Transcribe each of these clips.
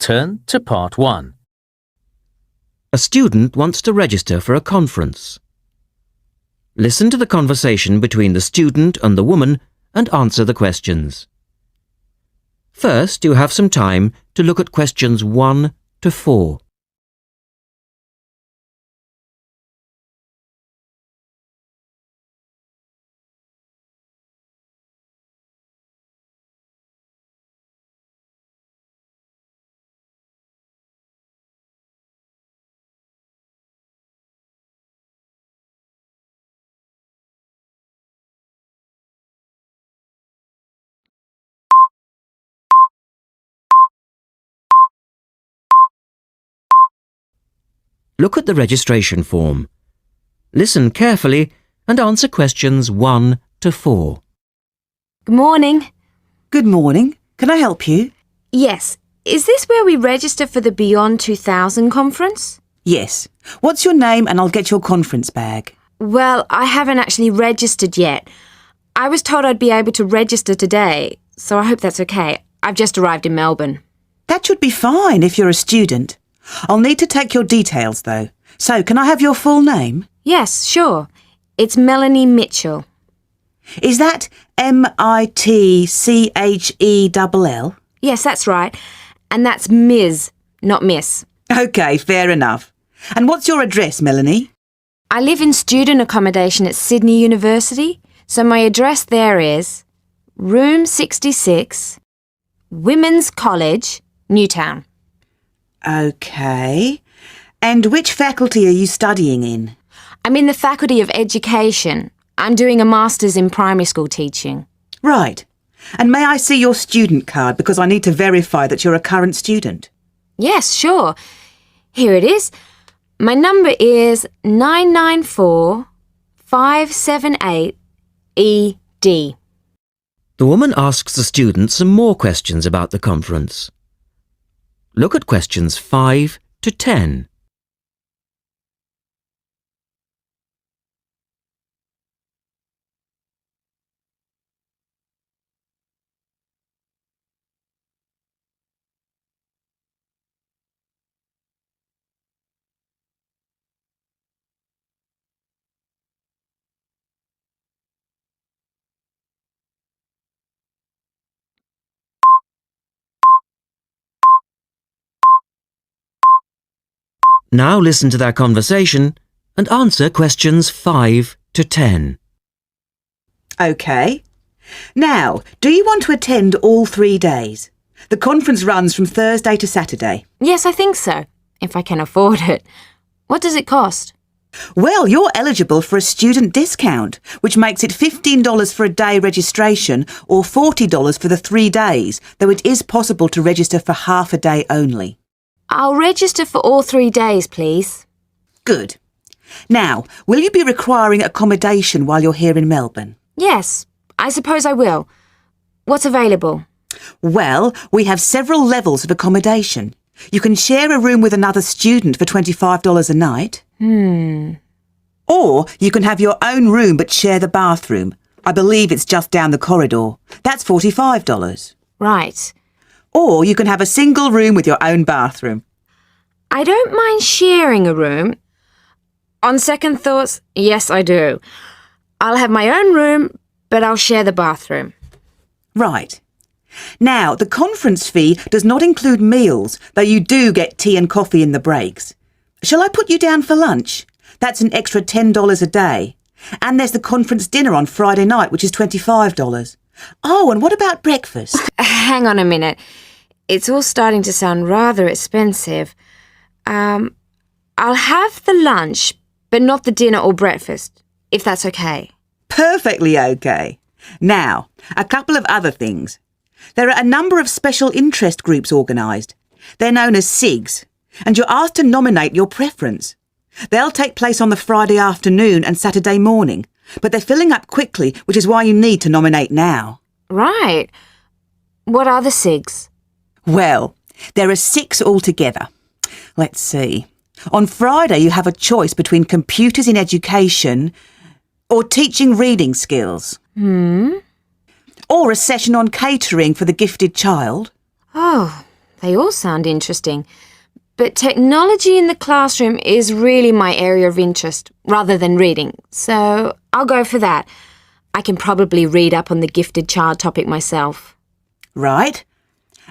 turn to part 1. A student wants to register for a conference. Listen to the conversation between the student and the woman and answer the questions. First, you have some time to look at questions 1 to 4. Look at the registration form. Listen carefully and answer questions 1 to 4. Good morning. Good morning. Can I help you? Yes. Is this where we register for the Beyond 2000 conference? Yes. What's your name and I'll get your conference bag. Well, I haven't actually registered yet. I was told I'd be able to register today, so I hope that's okay. I've just arrived in Melbourne. That should be fine if you're a student. I'll need to take your details though. So can I have your full name? Yes, sure. It's Melanie Mitchell. Is that Mitchell? Yes, that's right. And that's Ms., not Miss. OK, fair enough. And what's your address, Melanie? I live in student accommodation at Sydney University, so my address there is Room 66, Women's College, Newtown. OK. And which faculty are you studying in? I'm in the Faculty of Education. I'm doing a Master's in Primary School teaching. Right. And may I see your student card because I need to verify that you're a current student? Yes, sure. Here it is. My number is 994578ED. The woman asks the student some more questions about the conference. Look at questions 5 to 10. Now listen to their conversation and answer questions 5 to 10. OK. Now, do you want to attend all 3 days? The conference runs from Thursday to Saturday. Yes, I think so, if I can afford it. What does it cost? Well, you're eligible for a student discount, which makes it $15 for a day registration or $40 for the 3 days, though it is possible to register for half a day only. I'll register for all 3 days, please. Good. Now, will you be requiring accommodation while you're here in Melbourne? Yes, I suppose I will. What's available? Well, we have several levels of accommodation. You can share a room with another student for $25 a night. Or you can have your own room but share the bathroom. I believe it's just down the corridor. That's $45. Right. Or you can have a single room with your own bathroom. I don't mind sharing a room. On second thoughts, yes, I do. I'll have my own room, but I'll share the bathroom. Right. Now, the conference fee does not include meals, though you do get tea and coffee in the breaks. Shall I put you down for lunch? That's an extra $10 a day. And there's the conference dinner on Friday night, which is $25. Oh, and what about breakfast? Hang on a minute. It's all starting to sound rather expensive. I'll have the lunch, but not the dinner or breakfast, if that's okay. Perfectly okay. Now, a couple of other things. There are a number of special interest groups organised. They're known as SIGs, and you're asked to nominate your preference. They'll take place on the Friday afternoon and Saturday morning, but they're filling up quickly, which is why you need to nominate now. Right. What are the SIGs? Well, there are 6 altogether. Let's see. On Friday, you have a choice between computers in education or teaching reading skills. Or a session on catering for the gifted child. Oh, They all sound interesting. But technology in the classroom is really my area of interest, rather than reading. So I'll go for that. I can probably read up on the gifted child topic myself. Right.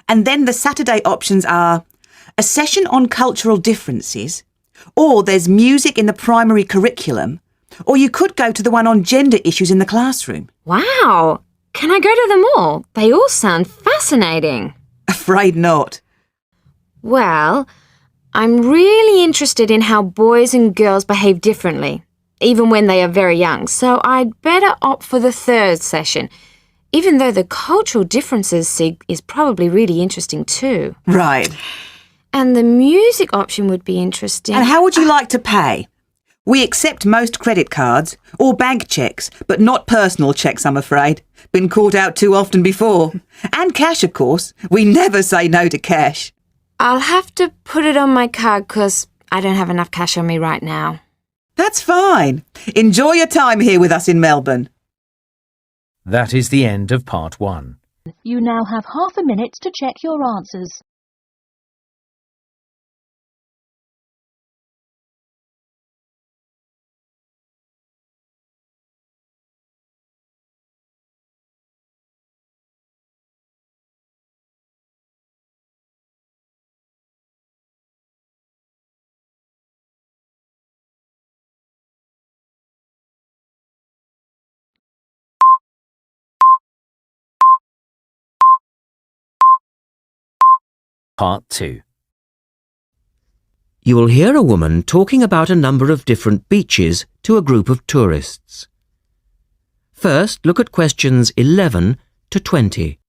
And then the Saturday options are a session on cultural differences, or there's music in the primary curriculum, or you could go to the one on gender issues in the classroom. Wow! Can I go to them all? They all sound fascinating. Afraid not. Well, I'm really interested in how boys and girls behave differently, even when they are very young, so I'd better opt for the third session, even though the cultural differences SIG is probably really interesting too. Right. And the music option would be interesting. And how would you like to pay? We accept most credit cards or bank cheques, but not personal cheques, I'm afraid. Been caught out too often before. And cash, of course. We never say no to cash. I'll have to put it on my card because I don't have enough cash on me right now. That's fine. Enjoy your time here with us in Melbourne. That is the end of part 1. You now have half a minute to check your answers. Part 2. You will hear a woman talking about a number of different beaches to a group of tourists. First, look at questions 11 to 20.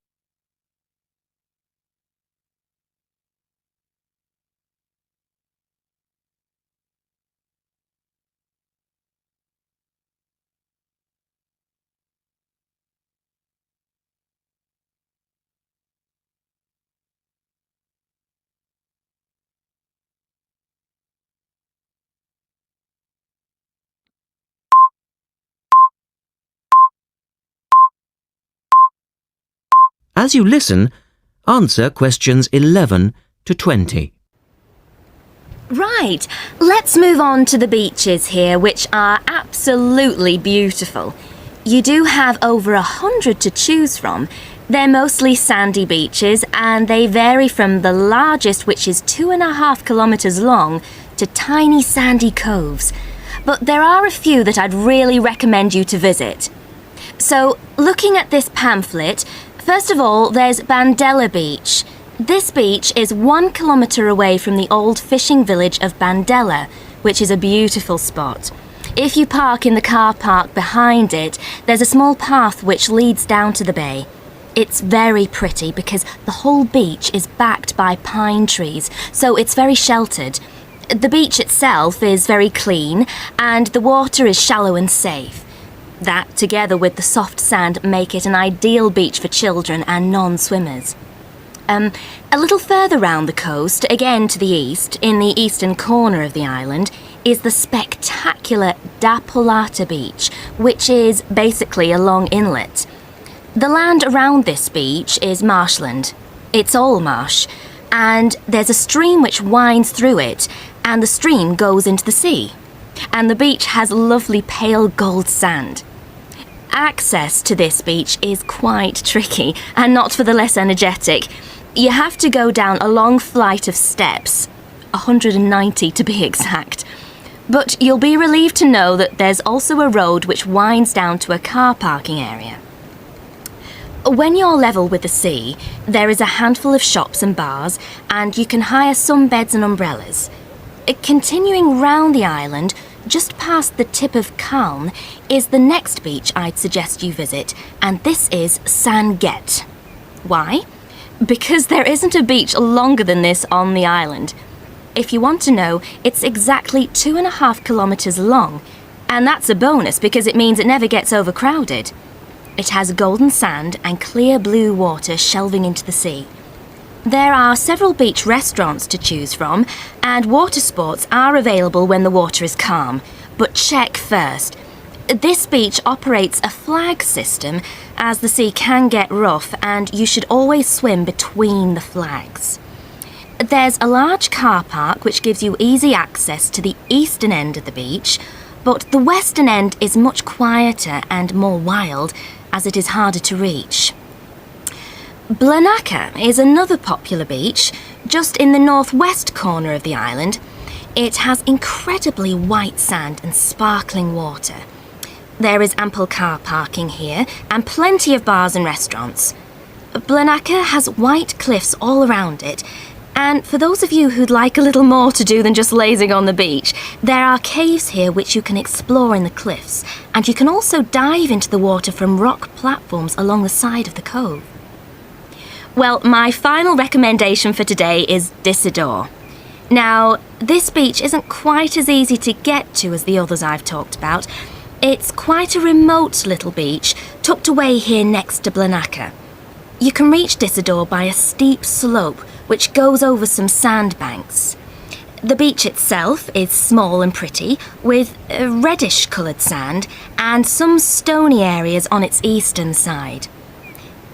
As you listen, answer questions 11 to 20. Right, let's move on to the beaches here, which are absolutely beautiful. You do have over 100 to choose from. They're mostly sandy beaches and they vary from the largest, which is 2.5 kilometres long, to tiny sandy coves. But there are a few that I'd really recommend you to visit. So, looking at this pamphlet, first of all, there's Bandella Beach. This beach is 1 kilometre away from the old fishing village of Bandella, which is a beautiful spot. If you park in the car park behind it, there's a small path which leads down to the bay. It's very pretty because the whole beach is backed by pine trees, so it's very sheltered. The beach itself is very clean and the water is shallow and safe. That, together with the soft sand, make it an ideal beach for children and non-swimmers. A little further round the coast, again to the east, in the eastern corner of the island, is the spectacular Da Polata Beach, which is basically a long inlet. The land around this beach is marshland. It's all marsh, and there's a stream which winds through it, and the stream goes into the sea. And the beach has lovely pale gold sand. Access to this beach is quite tricky, and not for the less energetic. You have to go down a long flight of steps, 190 to be exact. But you'll be relieved to know that there's also a road which winds down to a car parking area. When you're level with the sea, there is a handful of shops and bars, and you can hire some beds and umbrellas. Continuing round the island, just past the tip of Calne, is the next beach I'd suggest you visit, and this is San Get. Why? Because there isn't a beach longer than this on the island. If you want to know, it's exactly 2.5 kilometres long, and that's a bonus because it means it never gets overcrowded. It has golden sand and clear blue water shelving into the sea. There are several beach restaurants to choose from, and water sports are available when the water is calm. But check first. This beach operates a flag system, as the sea can get rough and you should always swim between the flags. There's a large car park which gives you easy access to the eastern end of the beach, but the western end is much quieter and more wild as it is harder to reach. Blanaka is another popular beach just in the northwest corner of the island. It has incredibly white sand and sparkling water. There is ample car parking here and plenty of bars and restaurants. Blanaka has white cliffs all around it, and for those of you who'd like a little more to do than just lazing on the beach, there are caves here which you can explore in the cliffs, and you can also dive into the water from rock platforms along the side of the cove. Well, my final recommendation for today is Disador. Now, this beach isn't quite as easy to get to as the others I've talked about. It's quite a remote little beach, tucked away here next to Blanaka. You can reach Disador by a steep slope which goes over some sandbanks. The beach itself is small and pretty, with reddish-coloured sand and some stony areas on its eastern side.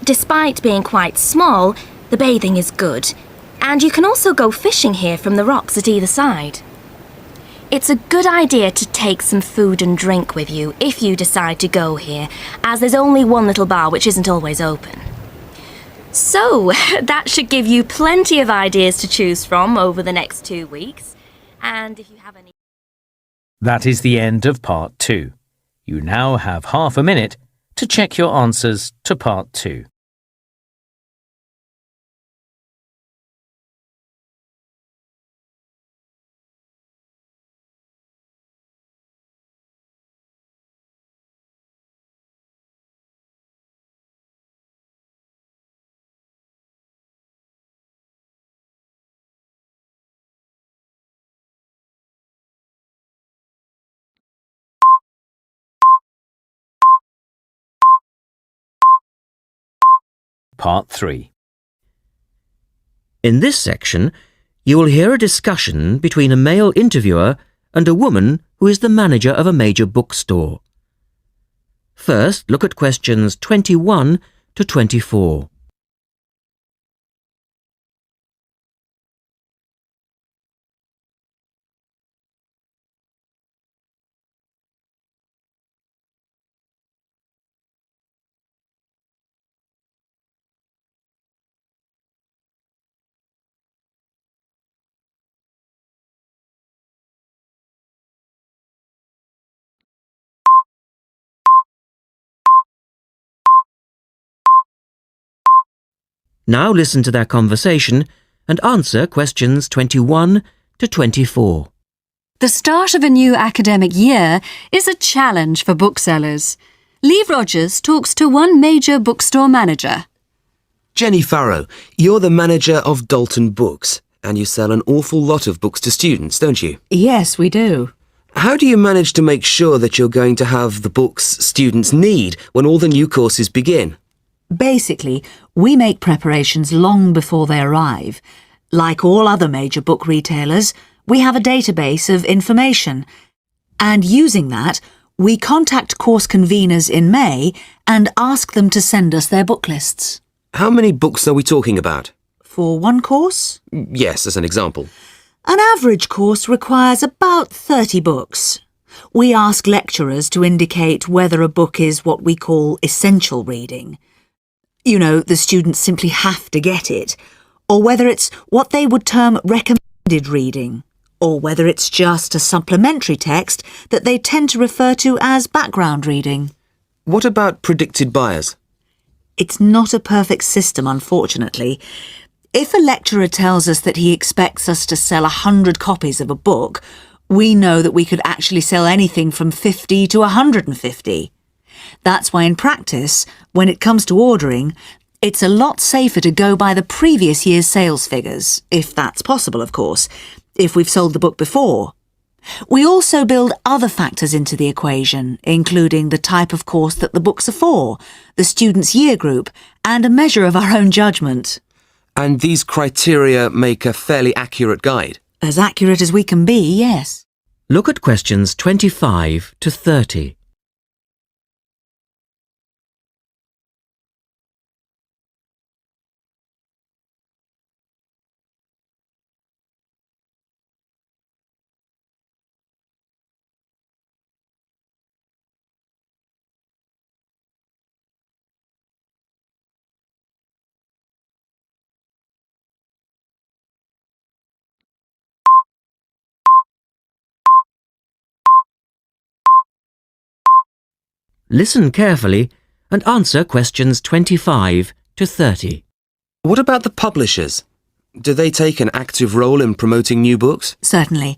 Despite being quite small, the bathing is good, and you can also go fishing here from the rocks at either side. It's a good idea to take some food and drink with you if you decide to go here, as there's only one little bar which isn't always open. So, that should give you plenty of ideas to choose from over the next 2 weeks. And if you have any... That is the end of Part 2. You now have half a minute to check your answers to Part 2. Part 3. In this section, you will hear a discussion between a male interviewer and a woman who is the manager of a major bookstore. First, look at questions 21 to 24. Now listen to their conversation and answer questions 21 to 24. The start of a new academic year is a challenge for booksellers. Lee Rogers talks to one major bookstore manager. Jenny Farrow, you're the manager of Dalton Books, and you sell an awful lot of books to students, don't you? Yes, we do. How do you manage to make sure that you're going to have the books students need when all the new courses begin? Basically, we make preparations long before they arrive. Like all other major book retailers, we have a database of information. And using that, we contact course conveners in May and ask them to send us their book lists. How many books are we talking about? For one course? Yes, as an example. An average course requires about 30 books. We ask lecturers to indicate whether a book is what we call essential reading. You know, the students simply have to get it, or whether it's what they would term recommended reading, or whether it's just a supplementary text that they tend to refer to as background reading. What about predicted buyers? It's not a perfect system, unfortunately. If a lecturer tells us that he expects us to sell 100 copies of a book, we know that we could actually sell anything from 50 to 150. That's why in practice, when it comes to ordering, it's a lot safer to go by the previous year's sales figures, if that's possible, of course, if we've sold the book before. We also build other factors into the equation, including the type of course that the books are for, the student's year group, and a measure of our own judgment. And these criteria make a fairly accurate guide? As accurate as we can be, yes. Look at questions 25 to 30. Listen carefully and answer questions 25 to 30. What about the publishers? Do they take an active role in promoting new books? Certainly.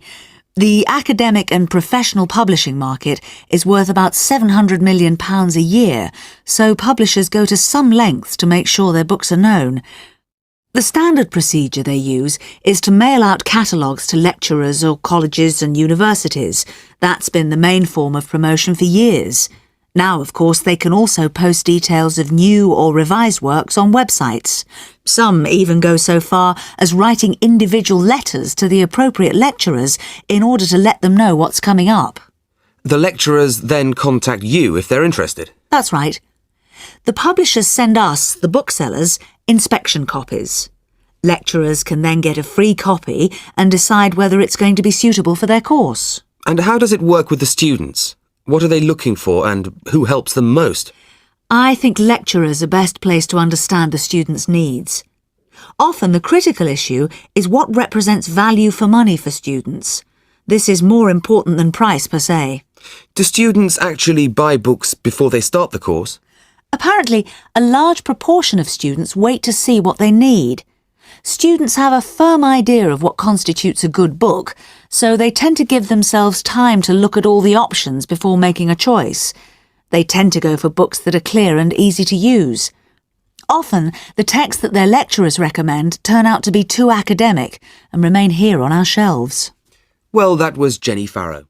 The academic and professional publishing market is worth about £700 million a year, so publishers go to some lengths to make sure their books are known. The standard procedure they use is to mail out catalogues to lecturers or colleges and universities. That's been the main form of promotion for years. Now, of course, they can also post details of new or revised works on websites. Some even go so far as writing individual letters to the appropriate lecturers in order to let them know what's coming up. The lecturers then contact you if they're interested. That's right. The publishers send us, the booksellers, inspection copies. Lecturers can then get a free copy and decide whether it's going to be suitable for their course. And how does it work with the students? What are they looking for and who helps them most? I think lecturers are best placed to understand the students' needs. Often the critical issue is what represents value for money for students. This is more important than price per se. Do students actually buy books before they start the course? Apparently, a large proportion of students wait to see what they need. Students have a firm idea of what constitutes a good book, so they tend to give themselves time to look at all the options before making a choice. They tend to go for books that are clear and easy to use. Often, the texts that their lecturers recommend turn out to be too academic and remain here on our shelves. Well, that was Jenny Farrow.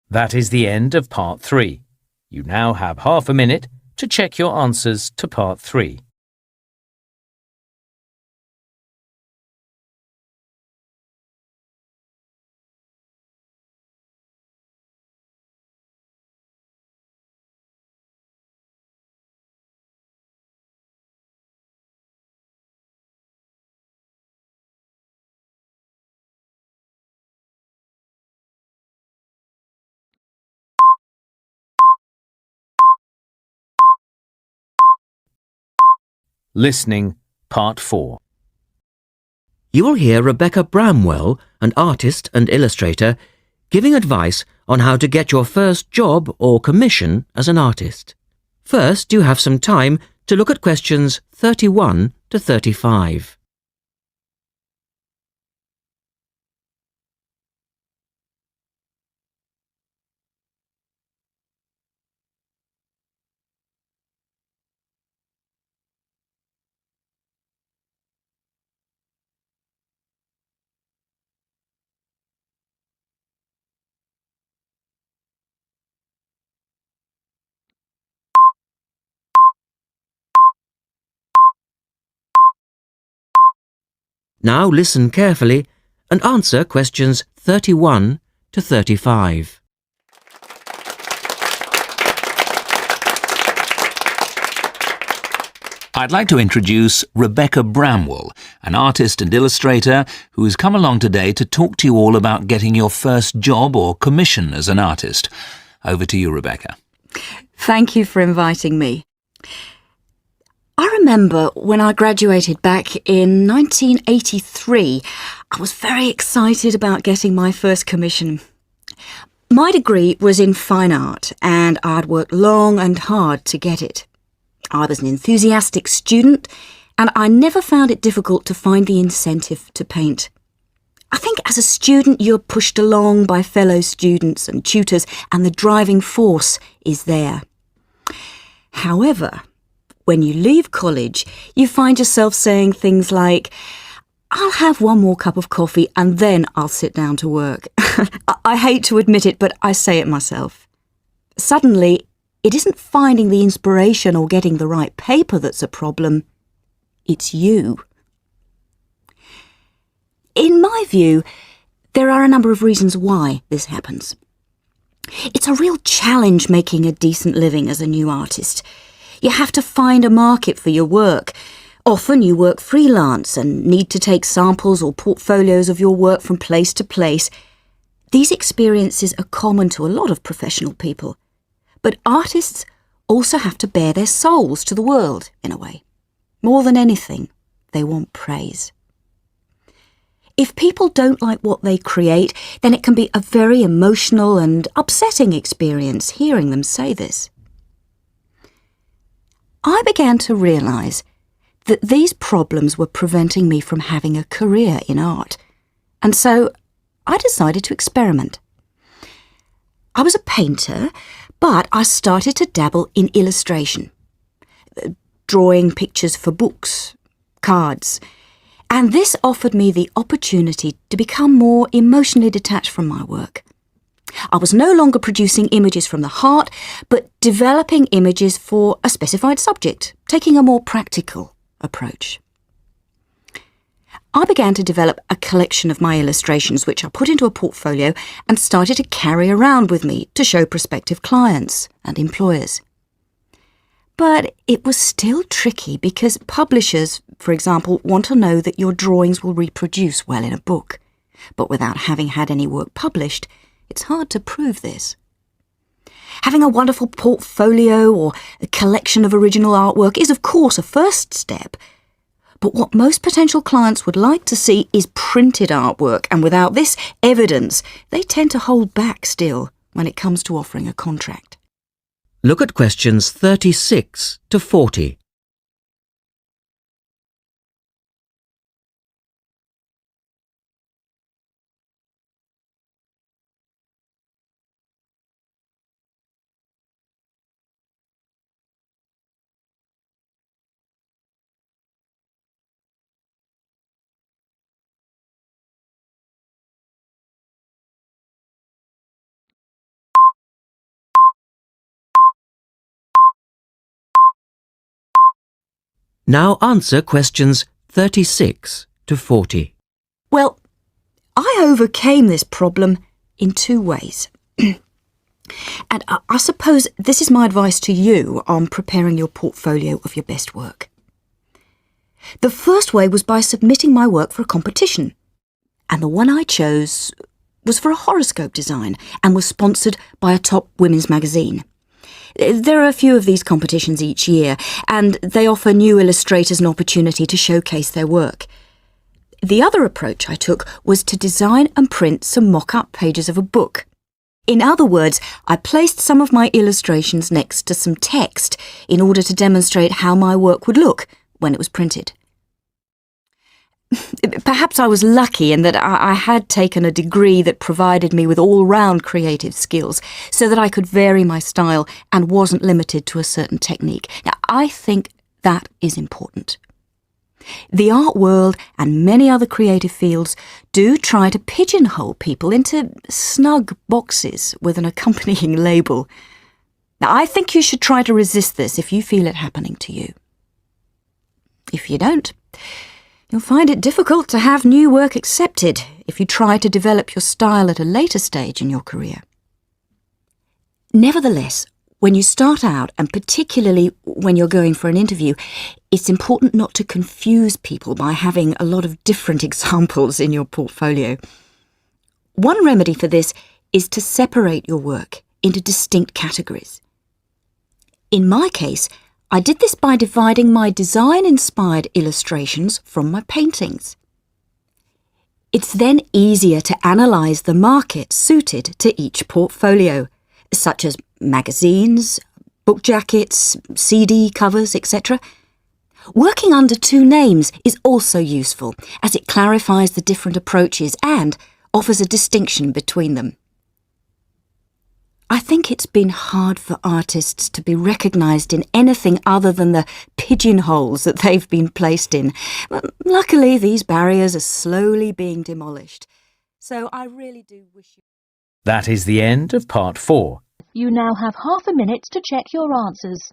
That is the end of Part 3. You now have half a minute to check your answers to Part 3. Listening, Part 4. You will hear Rebecca Bramwell, an artist and illustrator, giving advice on how to get your first job or commission as an artist. First, you have some time to look at questions 31 to 35. Now listen carefully and answer questions 31 to 35. I'd like to introduce Rebecca Bramwell, an artist and illustrator who has come along today to talk to you all about getting your first job or commission as an artist. Over to you, Rebecca. Thank you for inviting me. I remember when I graduated back in 1983, I was very excited about getting my first commission. My degree was in fine art and I'd worked long and hard to get it. I was an enthusiastic student and I never found it difficult to find the incentive to paint. I think as a student you're pushed along by fellow students and tutors and the driving force is there. However, when you leave college, you find yourself saying things like, I'll have one more cup of coffee and then I'll sit down to work. I hate to admit it, but I say it myself. Suddenly, it isn't finding the inspiration or getting the right paper that's a problem. It's you. In my view, there are a number of reasons why this happens. It's a real challenge making a decent living as a new artist. You have to find a market for your work. Often you work freelance and need to take samples or portfolios of your work from place to place. These experiences are common to a lot of professional people. But artists also have to bare their souls to the world, in a way. More than anything, they want praise. If people don't like what they create, then it can be a very emotional and upsetting experience hearing them say this. I began to realise that these problems were preventing me from having a career in art, and so I decided to experiment. I was a painter, but I started to dabble in illustration, drawing pictures for books, cards, and this offered me the opportunity to become more emotionally detached from my work. I was no longer producing images from the heart, but developing images for a specified subject, taking a more practical approach. I began to develop a collection of my illustrations, which I put into a portfolio and started to carry around with me to show prospective clients and employers. But it was still tricky because publishers, for example, want to know that your drawings will reproduce well in a book. But without having had any work published, it's hard to prove this. Having a wonderful portfolio or a collection of original artwork is, of course, a first step. But what most potential clients would like to see is printed artwork, and without this evidence, they tend to hold back still when it comes to offering a contract. Look at questions 36 to 40. Now answer questions 36 to 40. Well, I overcame this problem in two ways. And I suppose this is my advice to you on preparing your portfolio of your best work. The first way was by submitting my work for a competition. And the one I chose was for a horoscope design and was sponsored by a top women's magazine. There are a few of these competitions each year, and they offer new illustrators an opportunity to showcase their work. The other approach I took was to design and print some mock-up pages of a book. In other words, I placed some of my illustrations next to some text in order to demonstrate how my work would look when it was printed. Perhaps I was lucky in that I had taken a degree that provided me with all-round creative skills so that I could vary my style and wasn't limited to a certain technique. Now, I think that is important. The art world and many other creative fields do try to pigeonhole people into snug boxes with an accompanying label. Now, I think you should try to resist this if you feel it happening to you. If you don't, you'll find it difficult to have new work accepted if you try to develop your style at a later stage in your career. Nevertheless, when you start out, and particularly when you're going for an interview, it's important not to confuse people by having a lot of different examples in your portfolio. One remedy for this is to separate your work into distinct categories. In my case, I did this by dividing my design-inspired illustrations from my paintings. It's then easier to analyse the market suited to each portfolio, such as magazines, book jackets, CD covers, etc. Working under two names is also useful, as it clarifies the different approaches and offers a distinction between them. I think it's been hard for artists to be recognised in anything other than the pigeonholes that they've been placed in. But luckily, these barriers are slowly being demolished. So I really do wish you... That is the end of part 4. You now have half a minute to check your answers.